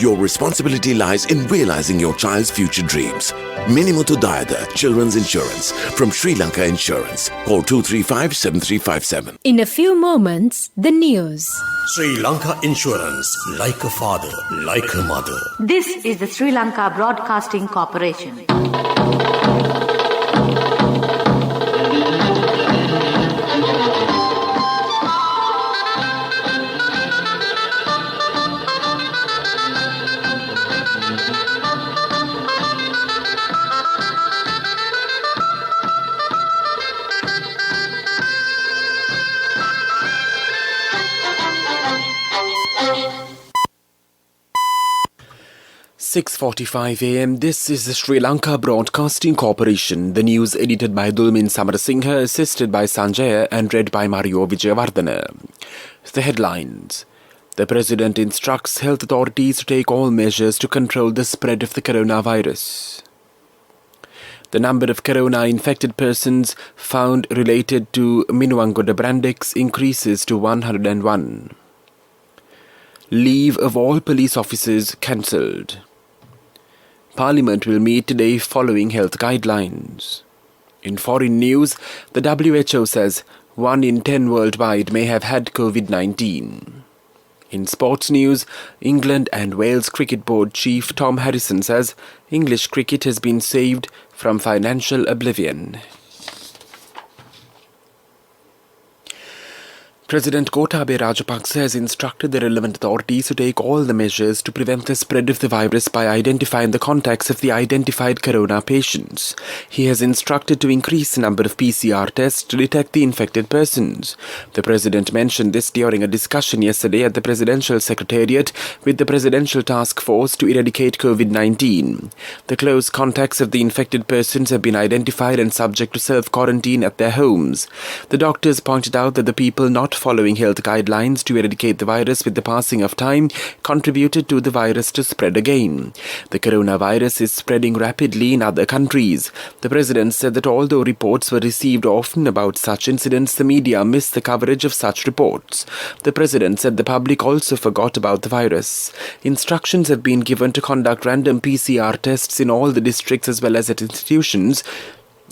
Your responsibility lies in realizing your child's future dreams. Minimuthu Dayada Children's Insurance from Sri Lanka Insurance. Call 235-7357. In a few moments, the news. Sri Lanka Insurance, like a father, like a mother. This is the Sri Lanka Broadcasting Corporation. "6:45 a.m. This is the Sri Lanka Broadcasting Corporation. The news edited by Dulmin Samarasinghe, assisted by Sanjaya, and read by Mario Vijayawardena. The headlines. The President instructs health authorities to take all measures to control the spread of the coronavirus. The number of corona-infected persons found related to Minuangoda Brandex increases to 101. Leave of all police officers cancelled. Parliament will meet today following health guidelines. In foreign news, the WHO says 1 in 10 worldwide may have had COVID-19. In sports news, England and Wales Cricket Board Chief Tom Harrison says English cricket has been saved from financial oblivion. President Gotabaya Rajapaksa has instructed the relevant authorities to take all the measures to prevent the spread of the virus by identifying the contacts of the identified corona patients. He has instructed to increase the number of PCR tests to detect the infected persons. The President mentioned this during a discussion yesterday at the Presidential Secretariat with the Presidential Task Force to eradicate COVID-19. The close contacts of the infected persons have been identified and subject to self-quarantine at their homes. The doctors pointed out that the people not following health guidelines to eradicate the virus with the passing of time contributed to the virus to spread again. The coronavirus is spreading rapidly in other countries. The President said that although reports were received often about such incidents, the media missed the coverage of such reports. The President said the public also forgot about the virus. Instructions have been given to conduct random PCR tests in all the districts as well as at institutions.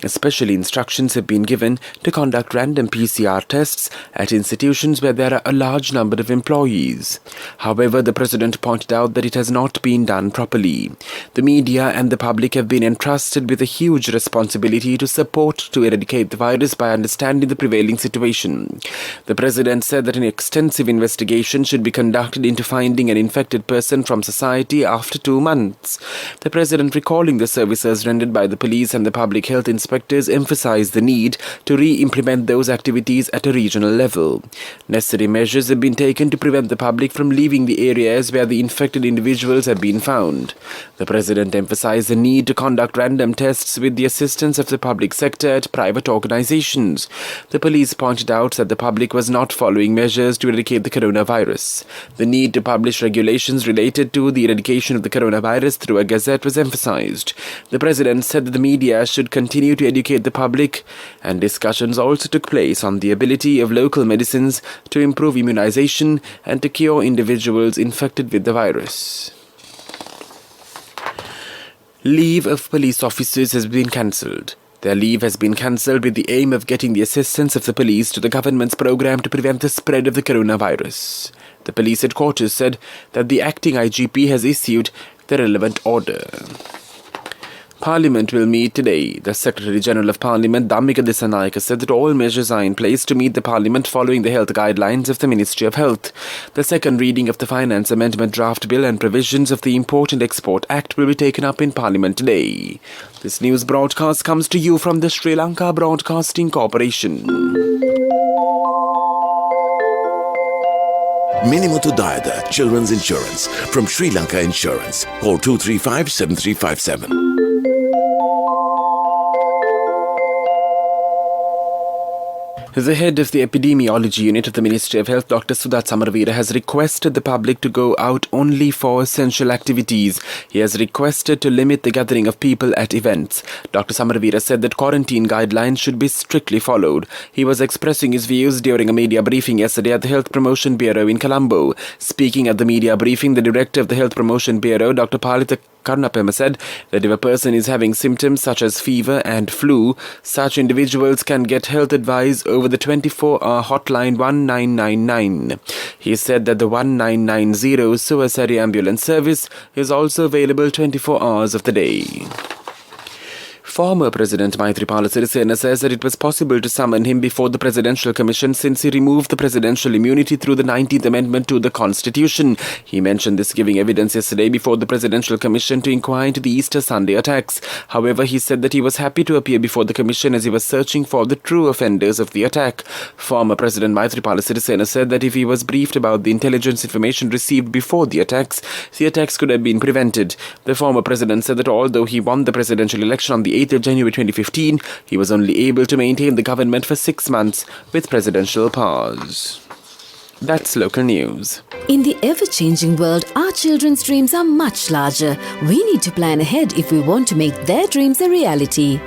Especially instructions have been given to conduct random PCR tests at institutions where there are a large number of employees. However, the President pointed out that it has not been done properly. The media and the public have been entrusted with a huge responsibility to support to eradicate the virus by understanding the prevailing situation. The President said that an extensive investigation should be conducted into finding an infected person from society after 2 months. The President, recalling the services rendered by the police and the public health inspectors, emphasized the need to re-implement those activities at a regional level. Necessary measures have been taken to prevent the public from leaving the areas where the infected individuals have been found. The President emphasized the need to conduct random tests with the assistance of the public sector at private organizations. The police pointed out that the public was not following measures to eradicate the coronavirus. The need to publish regulations related to the eradication of the coronavirus through a gazette was emphasized. The President said that the media should continue to educate the public, and discussions also took place on the ability of local medicines to improve immunization and to cure individuals infected with the virus. Leave of police officers has been cancelled. Their leave has been cancelled with the aim of getting the assistance of the police to the government's program to prevent the spread of the coronavirus. The police headquarters said that the acting IGP has issued the relevant order. Parliament will meet today. The Secretary-General of Parliament, Dhammika Dissanayake, said that all measures are in place to meet the Parliament following the health guidelines of the Ministry of Health. The second reading of the Finance Amendment Draft Bill and provisions of the Import and Export Act will be taken up in Parliament today. This news broadcast comes to you from the Sri Lanka Broadcasting Corporation. Minimuthu Dayada Children's Insurance from Sri Lanka Insurance. Call 235-7357. The head of the epidemiology unit of the Ministry of Health, Dr. Sudat Samarveera, has requested the public to go out only for essential activities. He has requested to limit the gathering of people at events. Dr. Samarveera said that quarantine guidelines should be strictly followed. He was expressing his views during a media briefing yesterday at the Health Promotion Bureau in Colombo. Speaking at the media briefing, the director of the Health Promotion Bureau, Dr. Palitha Karnapema, said that if a person is having symptoms such as fever and flu, such individuals can get health advice over the 24-hour hotline 1999. He said that the 1990 suicide ambulance service is also available 24 hours of the day. Former President Maithripala Sirisena says that it was possible to summon him before the Presidential Commission since he removed the presidential immunity through the 19th Amendment to the Constitution. He mentioned this giving evidence yesterday before the Presidential Commission to inquire into the Easter Sunday attacks. However, he said that he was happy to appear before the Commission as he was searching for the true offenders of the attack. Former President Maithripala Sirisena said that if he was briefed about the intelligence information received before the attacks could have been prevented. The former president said that although he won the presidential election on the 8th of January 2015, he was only able to maintain the government for 6 months with presidential powers. That's local news. In the ever-changing world, our children's dreams are much larger. We need to plan ahead if we want to make their dreams a reality.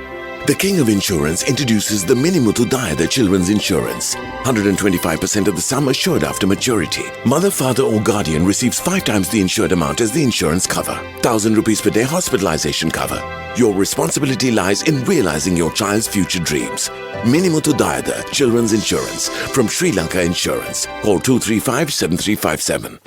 The King of Insurance introduces the Minimuthu Dayada Children's Insurance. 125% of the sum assured after maturity. Mother, father or guardian receives 5 times the insured amount as the insurance cover. 1,000 rupees per day hospitalization cover. Your responsibility lies in realizing your child's future dreams. Minimuthu Dayada Children's Insurance from Sri Lanka Insurance. Call 235-7357.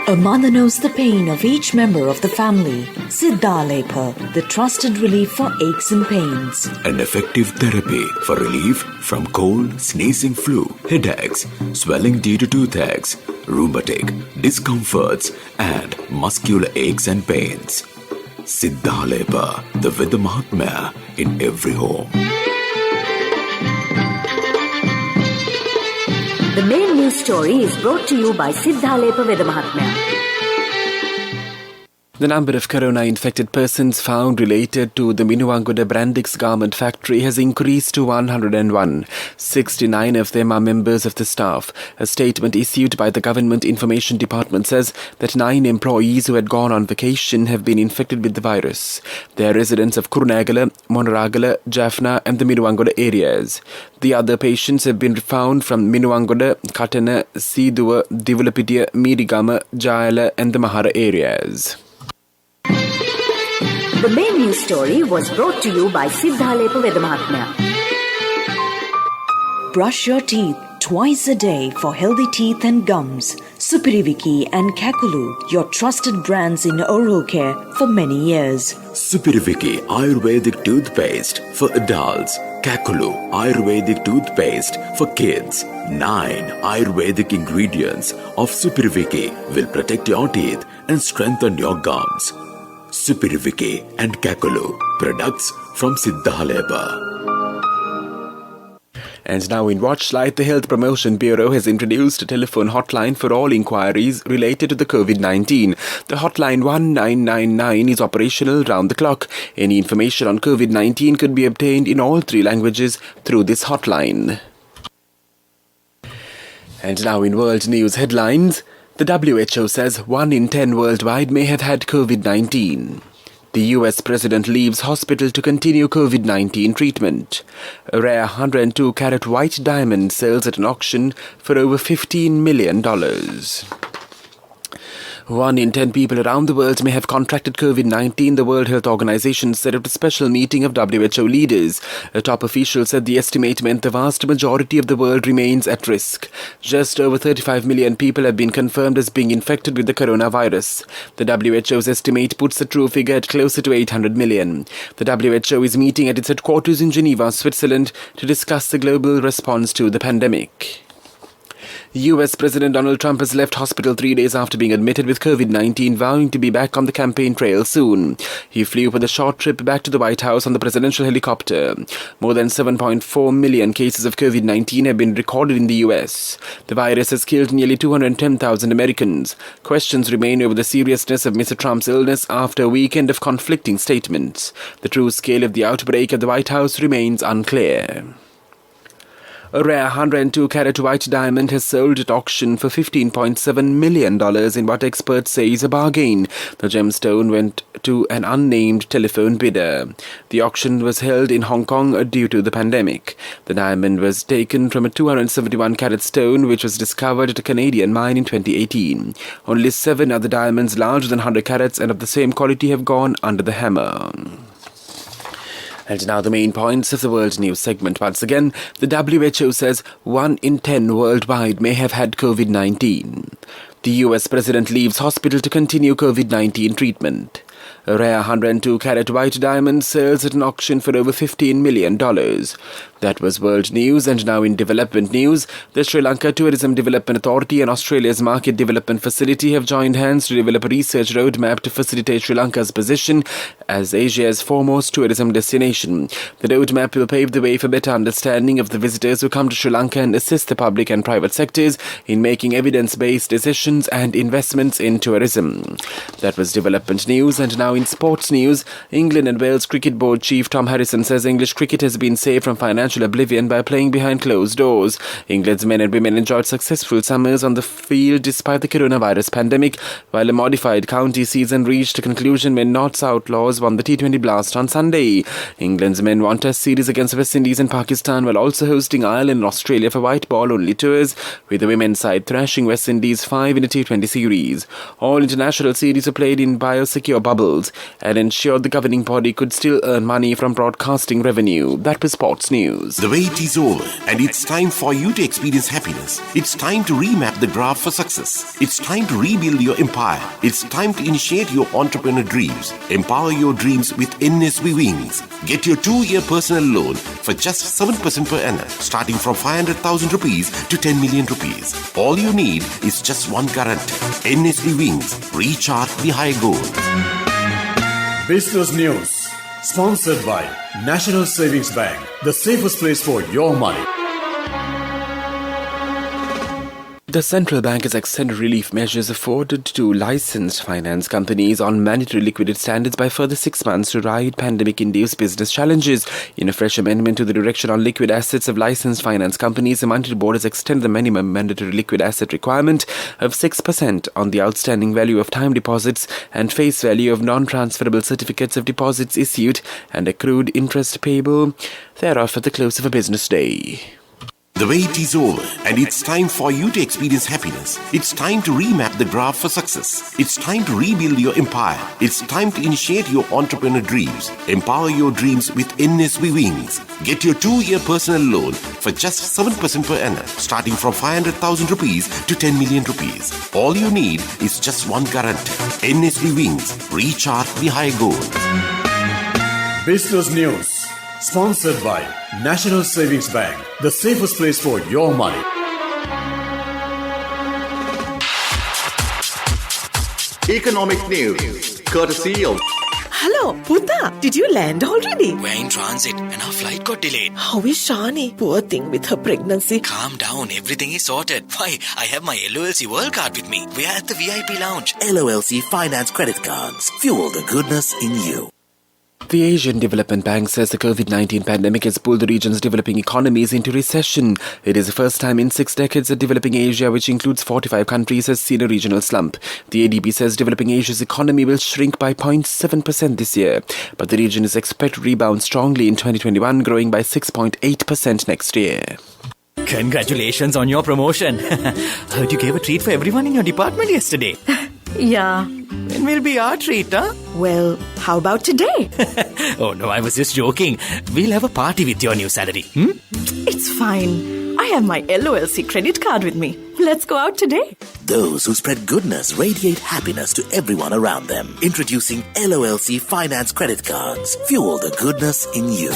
A mother knows the pain of each member of the family. Siddhalepa, the trusted relief for aches and pains. An effective therapy for relief from cold, sneezing, flu, headaches, swelling due to toothaches, rheumatic, discomforts, and muscular aches and pains. Siddhalepa, the Veda Mahatmya in every home. The main news story is brought to you by Siddhalepa Veda Mahatmya. The number of corona-infected persons found related to the Minuwangoda Brandix garment factory has increased to 101. 69 of them are members of the staff. A statement issued by the Government Information Department says that 9 employees who had gone on vacation have been infected with the virus. They are residents of Kurunagala, Monaragala, Jaffna and the Minuwangoda areas. The other patients have been found from Minuwangoda, Katana, Siduwa, Divulapitiya, Medigama, Jayala and the Mahara areas. The main news story was brought to you by Siddhalepa Veda Mahatmya. Brush your teeth twice a day for healthy teeth and gums. Supiriviki and Kakulu, your trusted brands in oral care for many years. Supiriviki Ayurvedic toothpaste for adults. Kakulu Ayurvedic toothpaste for kids. 9 Ayurvedic ingredients of Supiriviki will protect your teeth and strengthen your gums. Supiriviki and Kakulu, products from Siddhalepa. And now in Watchlight, the Health Promotion Bureau has introduced a telephone hotline for all inquiries related to the COVID-19. The hotline 1999 is operational round the clock. Any information on COVID-19 could be obtained in all 3 languages through this hotline. And now in world news headlines, the WHO says 1 in 10 worldwide may have had COVID-19. The US president leaves hospital to continue COVID-19 treatment. A rare 102-carat white diamond sells at an auction for over $15 million. 1 in 10 people around the world may have contracted COVID-19, the World Health Organization set up a special meeting of WHO leaders. A top official said the estimate meant the vast majority of the world remains at risk. Just over 35 million people have been confirmed as being infected with the coronavirus. The WHO's estimate puts the true figure at closer to 800 million. The WHO is meeting at its headquarters in Geneva, Switzerland, to discuss the global response to the pandemic. US President Donald Trump has left hospital 3 days after being admitted with COVID-19, vowing to be back on the campaign trail soon. He flew for the short trip back to the White House on the presidential helicopter. More than 7.4 million cases of COVID-19 have been recorded in the US. The virus has killed nearly 210,000 Americans. Questions remain over the seriousness of Mr. Trump's illness after a weekend of conflicting statements. The true scale of the outbreak at the White House remains unclear. A rare 102-carat white diamond has sold at auction for $15.7 million in what experts say is a bargain. The gemstone went to an unnamed telephone bidder. The auction was held in Hong Kong due to the pandemic. The diamond was taken from a 271-carat stone which was discovered at a Canadian mine in 2018. Only 7 other diamonds larger than 100 carats and of the same quality have gone under the hammer. And now the main points of the World News segment. Once again, the WHO says 1 in 10 worldwide may have had COVID-19. The US president leaves hospital to continue COVID-19 treatment. A rare 102-carat white diamond sells at an auction for over $15 million. That was world news, and now in development news, the Sri Lanka Tourism Development Authority and Australia's Market Development Facility have joined hands to develop a research roadmap to facilitate Sri Lanka's position as Asia's foremost tourism destination. The roadmap will pave the way for better understanding of the visitors who come to Sri Lanka and assist the public and private sectors in making evidence-based decisions and investments in tourism. That was development news, and now in sports news, England and Wales Cricket Board Chief Tom Harrison says English cricket has been saved from financial oblivion by playing behind closed doors. England's men and women enjoyed successful summers on the field despite the coronavirus pandemic, while a modified county season reached a conclusion when North's Outlaws won the T20 Blast on Sunday. England's men won Test series against West Indies and Pakistan while also hosting Ireland and Australia for white ball only tours, with the women's side thrashing West Indies 5 in a T20 series. All international series were played in biosecure bubbles and ensured the governing body could still earn money from broadcasting revenue. That was sports news. The wait is over, and it's time for you to experience happiness. It's time to remap the graph for success. It's time to rebuild your empire. It's time to initiate your entrepreneur dreams. Empower your dreams with NSB Wings. Get your 2-year personal loan for just 7% per annum, starting from 500,000 rupees to 10 million rupees. All you need is just one guarantee. NSB Wings. Recharge the high goal. Business News. Sponsored by National Savings Bank, the safest place for your money. The central bank has extended relief measures afforded to licensed finance companies on mandatory liquidity standards by further 6 months to ride pandemic-induced business challenges. In a fresh amendment to the Direction on Liquid Assets of Licensed Finance Companies, the Monetary Board has extended the minimum mandatory liquid asset requirement of 6% on the outstanding value of time deposits and face value of non-transferable certificates of deposits issued and accrued interest payable thereof at the close of a business day. The wait is over, and it's time for you to experience happiness. It's time to remap the graph for success. It's time to rebuild your empire. It's time to initiate your entrepreneur dreams. Empower your dreams with NSB Wings. Get your 2-year personal loan for just 7% per annum, starting from 500,000 rupees to 10 million rupees. All you need is just one guarantee. NSB Wings. Recharge the high goal. Business News. Sponsored by National Savings Bank, the safest place for your money. Economic news, courtesy of... Hello, Puta, did you land already? We're in transit and our flight got delayed. How is Shani? Poor thing with her pregnancy. Calm down, everything is sorted. Why, I have my LOLC World Card with me. We're at the VIP lounge. LOLC Finance Credit Cards. Fuel the goodness in you. The Asian Development Bank says the COVID-19 pandemic has pulled the region's developing economies into recession. It is the first time in 6 decades that developing Asia, which includes 45 countries, has seen a regional slump. The ADB says developing Asia's economy will shrink by 0.7% this year, but the region is expected to rebound strongly in 2021, growing by 6.8% next year. Congratulations on your promotion. Heard you gave a treat for everyone in your department yesterday. Yeah. When will be our treat, huh? Well, how about today? Oh no, I was just joking. We'll have a party with your new salary. It's fine. I have my LOLC credit card with me. Let's go out today. Those who spread goodness radiate happiness to everyone around them. Introducing LOLC Finance Credit Cards. Fuel the goodness in you.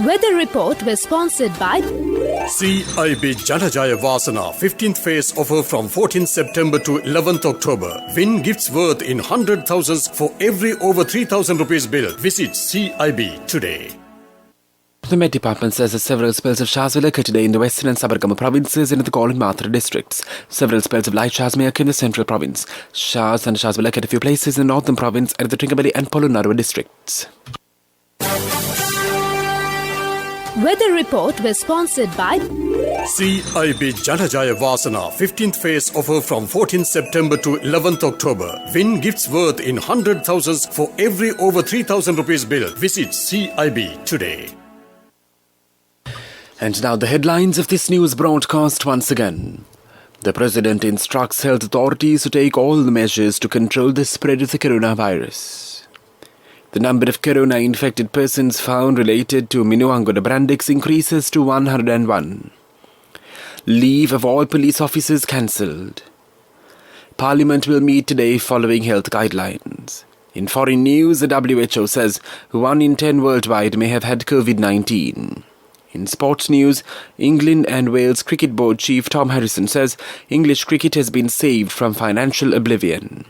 Weather report was sponsored by CIB Janajaya Vasana 15th phase offer from 14th September to 11th October. Win gifts worth in 100,000s for every over 3,000 rupees bill. Visit CIB today. The Met Department says that several spells of showers will occur today in the western and Sabargama provinces and in the Galle and Mathura districts. Several spells of light showers may occur in the central province. Showers and showers will occur at a few places in the northern province and the Tringabali and Polonnaruwa districts. Weather report was sponsored by CIB Janajaya Vasana 15th phase offer from 14th September to 11th October. Win gifts worth in 100,000s for every over 3,000 rupees bill. Visit CIB today. And now the headlines of this news broadcast once again. The President instructs health authorities to take all the measures to control the spread of the coronavirus. The number of corona-infected persons found related to Minuangoda Brandix increases to 101. Leave of all police officers cancelled. Parliament will meet today following health guidelines. In foreign news, the WHO says 1 in 10 worldwide may have had COVID-19. In sports news, England and Wales Cricket Board Chief Tom Harrison says English cricket has been saved from financial oblivion.